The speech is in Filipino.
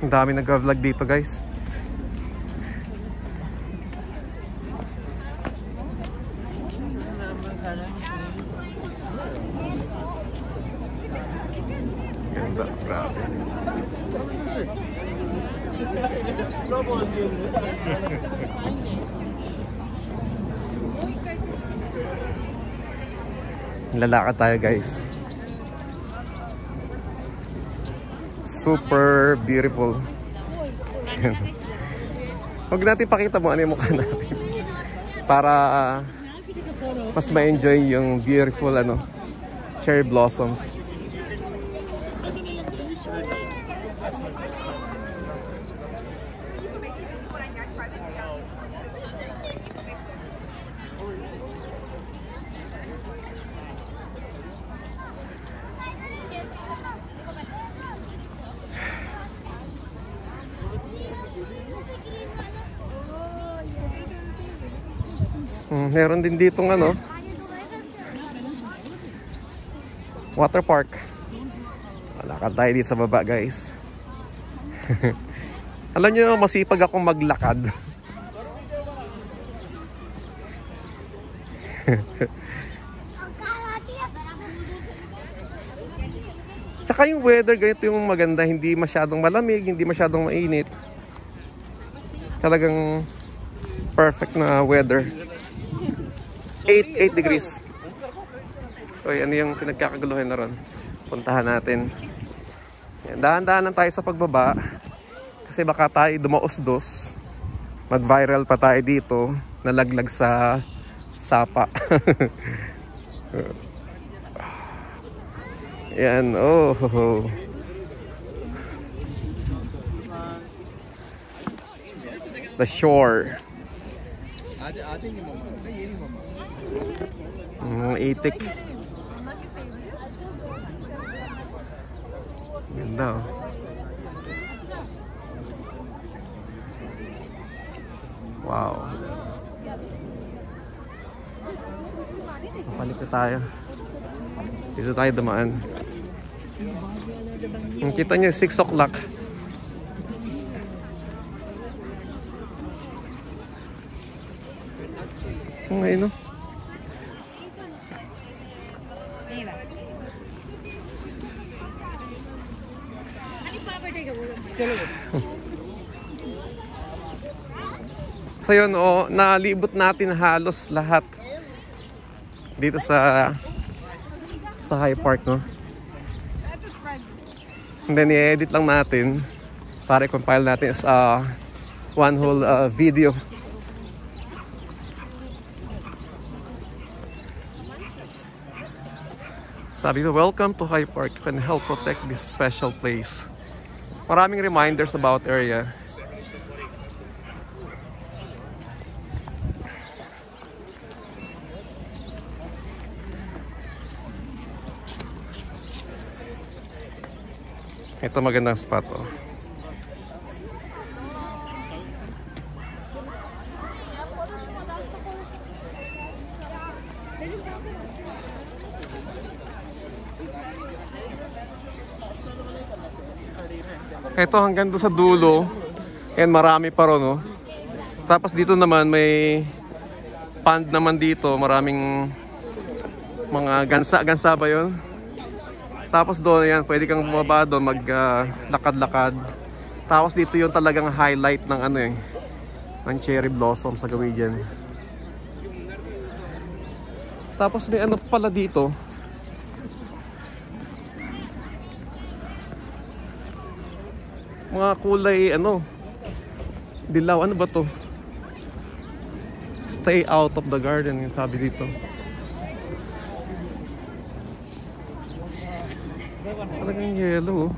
Ang dami nag-vlog dito, guys. Ganda, grabe. Lalakad tayo, guys. Super beautiful. Huwag natin pakita mo ano yung mukha natin para mas ma-enjoy yung beautiful cherry blossoms. Meron din ditong water park. Lakad tayo dito sa baba, guys. Alam nyo, masipag akong maglakad. Tsaka yung weather, ganito yung maganda. Hindi masyadong malamig, hindi masyadong mainit. Talagang perfect na weather. 8 degrees. Uy, ano yung pinagkakaguluhan na ron? Puntahan natin. Dahan-dahanan tayo sa pagbaba. Kasi baka tayo dumaos-dos. Mag-viral pa tayo dito. Nalaglag sa sapa. Yan. Oh. The shore. Itik. Ganda, oh. Wow. Papalit na tayo. Dito tayo dumaan. Kita nyo 6 o'clock. Ngayon, no? So yun, nalibot natin halos lahat dito sa High Park, no? And then i-edit lang natin para i-compile natin as one whole video. Sabi ko, welcome to High Park. You can help protect this special place. Maraming reminders about area. Ito magandang spot, oh. Ito hanggang doon sa dulo. And marami pa ron, no? Tapos dito naman may pond naman dito. Maraming mga gansa ba yun? Tapos doon, yan, pwede kang bumaba doon, maglakad-lakad. Tapos dito yung talagang highlight ng ano eh, ng cherry blossom sa gawin dyan. Tapos may ano pala dito. Mga kulay, ano, dilaw, ano ba to? Stay out of the garden, yung sabi dito. Talagang yellow.